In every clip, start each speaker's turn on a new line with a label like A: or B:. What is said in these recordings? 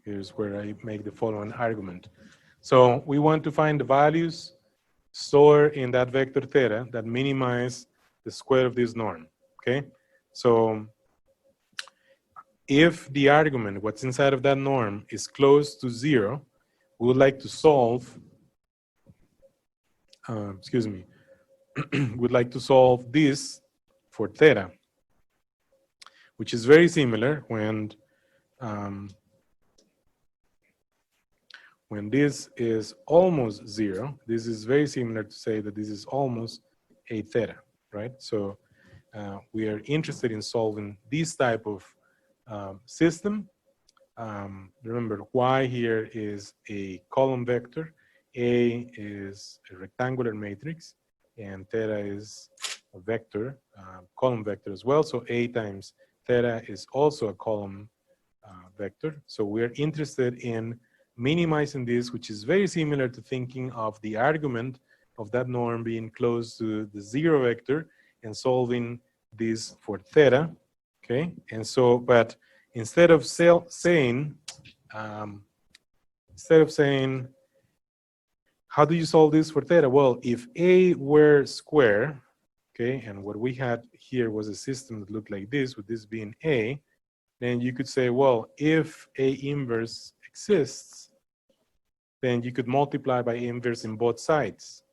A: Here's where I make the following argument. So we want to find the values stored in that vector theta that minimize the square of this norm, okay? So if the argument, what's inside of that norm, is close to 0, we would like to solve, we'd like to solve this for theta, which is very similar when this is almost 0. This is very similar to say that this is almost a theta, right? So we are interested in solving this type of system. Remember, y here is a column vector, A is a rectangular matrix, and theta is a vector, column vector as well. So A times theta is also a column vector. So we're interested in minimizing this, which is very similar to thinking of the argument of that norm being close to the 0 vector and solving this for theta, okay? And so, but instead of saying, how do you solve this for theta? Well, if A were square, okay, and what we had here was a system that looked like this, with this being A, then you could say, well, if A inverse exists, then you could multiply by A inverse in both sides.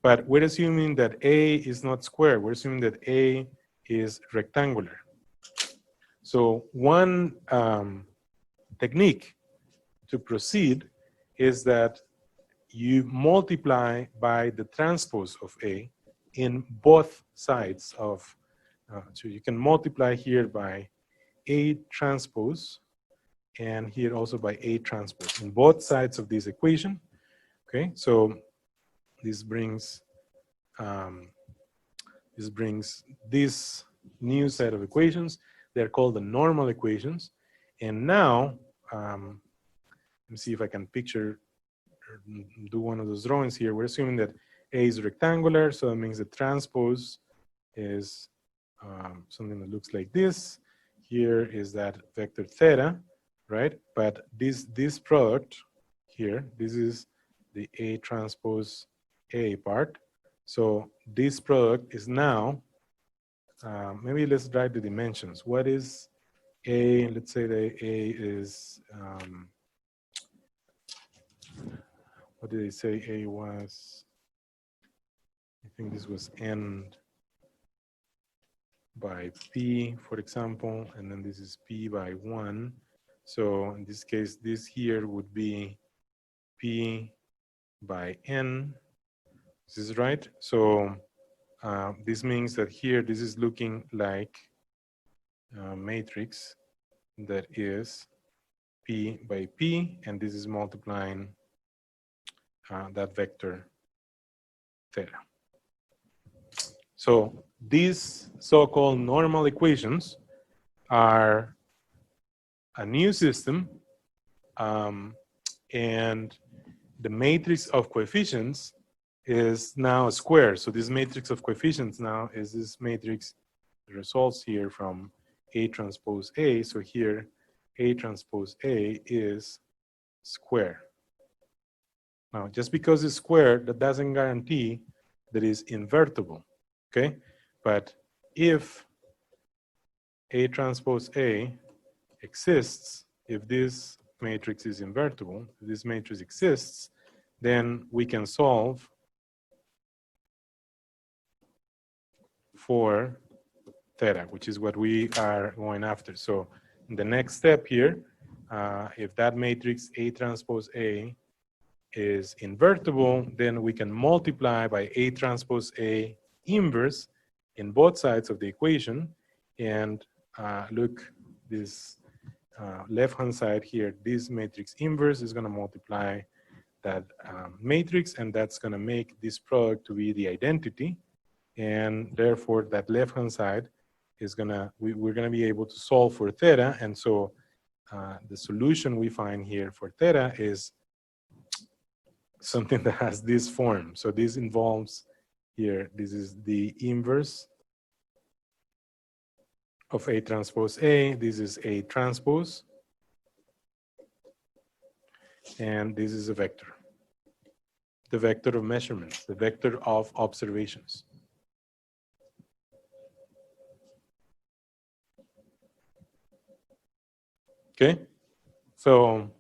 A: But we're assuming that A is not square. We're assuming that A is rectangular. So one technique to proceed is that you multiply by the transpose of A in both sides of, so you can multiply here by A transpose and here also by A transpose in both sides of this equation. Okay, so this brings this new set of equations. They're called the normal equations. And now, let me see if I can picture or do one of those drawings here. We're assuming that A is rectangular, so that means the transpose is something that looks like this. Here is that vector theta, right? But this product here, this is the A transpose A part. So this product is now, maybe let's write the dimensions. What is A? Let's say that A is, what did they say A was? I think this was N by P, for example, and then this is P by 1. So in this case, this here would be P by N. This is right. So this means that here, this is looking like a matrix that is P by P, and this is multiplying that vector theta. So these so-called normal equations are a new system, and the matrix of coefficients is now a square. So this matrix of coefficients now is this matrix that results here from A transpose A. So here, A transpose A is square. Now, just because it's square, that doesn't guarantee that it's invertible, okay? But if A transpose A exists, if this matrix is invertible, if this matrix exists, then we can solve for theta, which is what we are going after. So in the next step here, if that matrix A transpose A is invertible, then we can multiply by A transpose A inverse in both sides of the equation. And look, this left-hand side here, this matrix inverse is going to multiply that matrix, and that's going to make this product to be the identity. And therefore, that left-hand side is going to, we're going to be able to solve for theta. And so the solution we find here for theta is something that has this form. So this involves here, this is the inverse of A transpose A. This is A transpose. and this is a vector. The vector of measurements, the vector of observations. Okay, so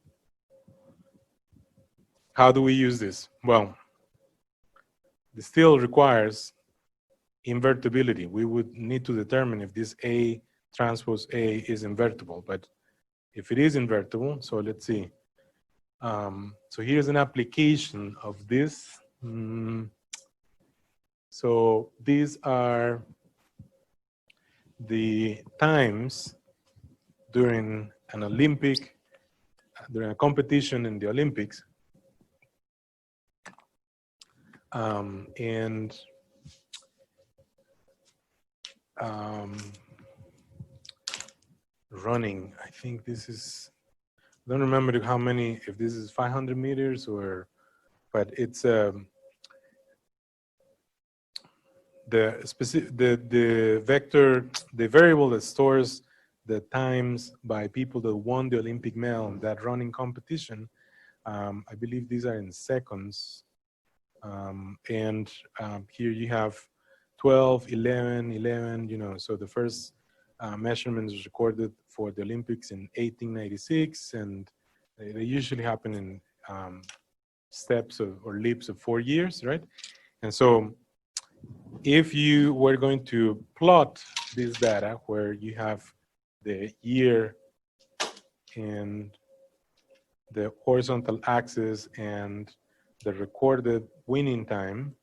A: how do we use this? Well, this still requires invertibility. We would need to determine if this A transpose A is invertible, but if it is invertible, so let's see. So here's an application of this. So these are the times during an Olympic, during a competition in the Olympics. And running, I think this is, I don't remember how many, if this is 500 meters or, but it's the specific, the vector, the variable that stores the times by people that won the Olympic medal in that running competition. I believe these are in seconds. And here you have 12, 11, 11, you know, so the first measurement was recorded for the Olympics in 1896, and they usually happen in steps or leaps of 4 years, right? And so if you were going to plot this data where you have the year and the horizontal axis and the recorded winning time,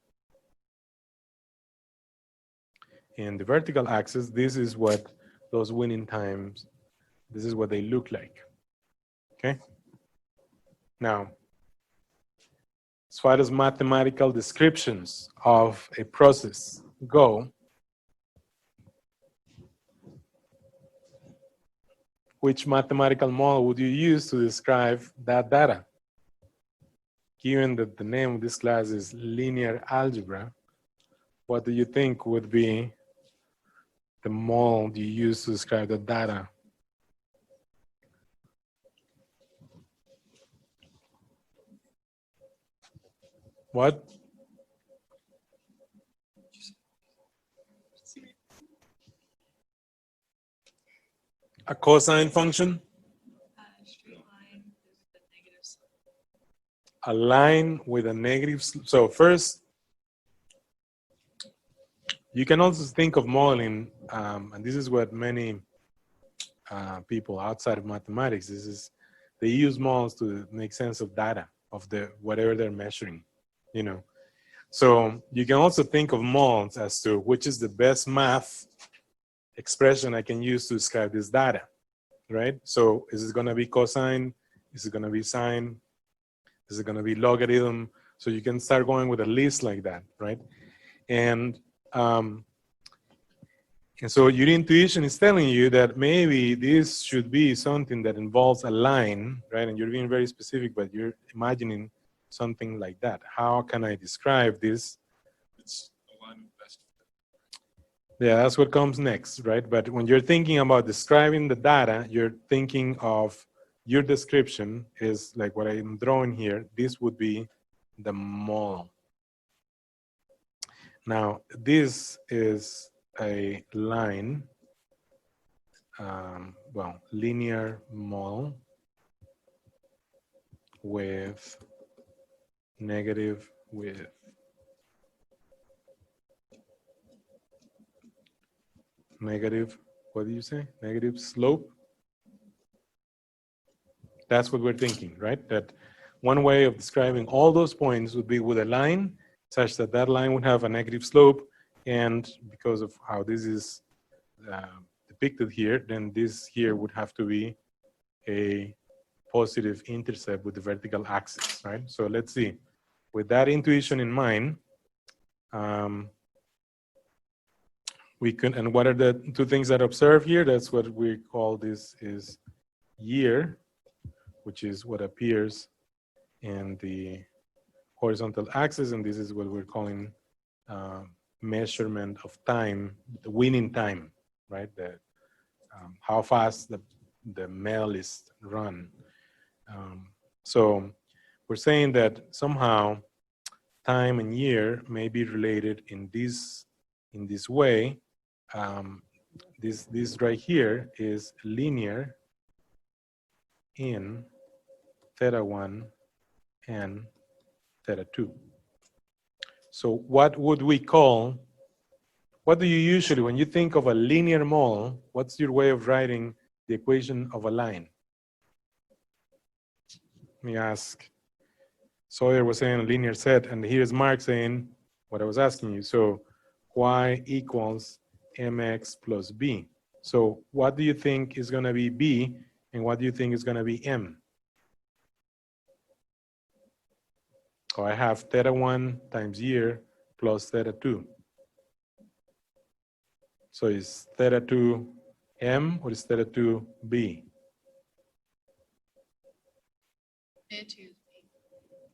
A: and the vertical axis, this is what those winning times, this is what they look like, okay? Now, as far as mathematical descriptions of a process go, which mathematical model would you use to describe that data? Given that the name of this class is linear algebra, what do you think would be the model you use to describe the data? What? A cosine function? A line with a negative slope. So first, you can also think of modeling, and this is what many people outside of mathematics, they use models to make sense of data, of the whatever they're measuring, you know. So you can also think of models as to which is the best math expression I can use to describe this data, right? So is it gonna be cosine? Is it gonna be sine? Is it gonna be logarithm? So you can start going with a list like that, right? And so your intuition is telling you that maybe this should be something that involves a line, right? And you're being very specific, but you're imagining something like that. How can I describe this? It's a line of best. Yeah, that's what comes next, right? But when you're thinking about describing the data, you're thinking of your description is like what I'm drawing here. This would be the model. Now, this is a line, well, linear model with negative width. Negative, what do you say? Negative slope. That's what we're thinking, right? That one way of describing all those points would be with a line such that that line would have a negative slope, and because of how this is depicted here, then this here would have to be a positive intercept with the vertical axis, right? So let's see. With that intuition in mind, we can, and what are the two things that observe here? That's what we call this is year, which is what appears in the horizontal axis, and this is what we're calling measurement of time, the winning time, right? The how fast the medalist run. So we're saying that somehow time and year may be related in this way. This right here is linear in theta 1 and theta 2. So what would we call, what do you usually, when you think of a linear mole, what's your way of writing the equation of a line? Let me ask. Sawyer was saying a linear set, and here's Mark saying what I was asking you. So y equals mx plus b. So what do you think is going to be b, and what do you think is going to be m? So I have theta 1 times year plus theta 2. So is theta 2 m or is theta 2 b?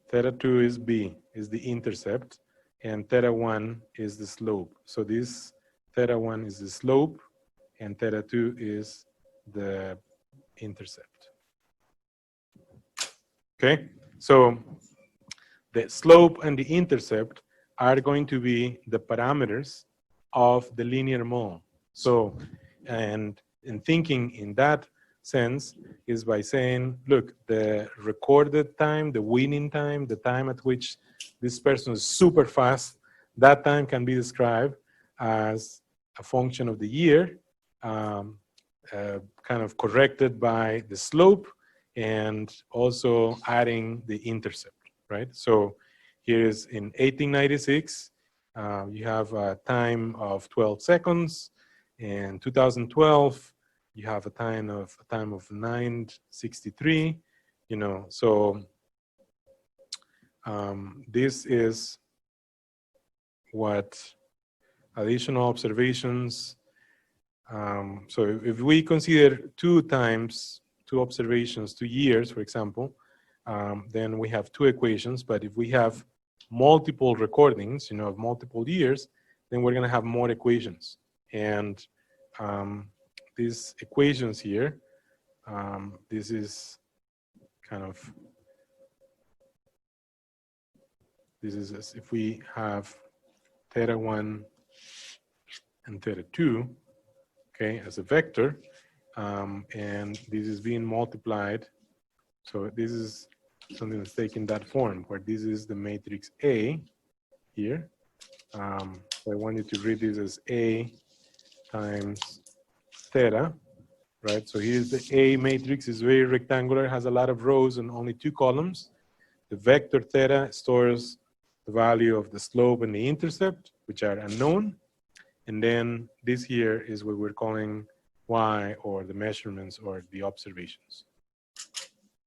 A: Theta 2 is b, is the intercept, and theta 1 is the slope. So this theta 1 is the slope, and theta 2 is the intercept. Okay, so the slope and the intercept are going to be the parameters of the linear mole. So, and in thinking in that sense is by saying, look, the recorded time, the winning time, the time at which this person is super fast, that time can be described as a function of the year, kind of corrected by the slope and also adding the intercept. Right? So here is in 1896, you have a time of 12 seconds. In 2012, you have a time of 9:63. You know, so this is what additional observations. So if we consider two observations, 2 years, for example, then we have two equations. But if we have multiple recordings, you know, of multiple years, then we're going to have more equations. And these equations here, this is kind of, this is as if we have theta 1 and theta 2, okay, as a vector, and this is being multiplied. So this is something that's taking that form, where this is the matrix A here. So I want you to read this as A times theta, right? So here's the A matrix, is very rectangular, has a lot of rows and only 2 columns. The vector theta stores the value of the slope and the intercept, which are unknown. And then this here is what we're calling y, or the measurements or the observations.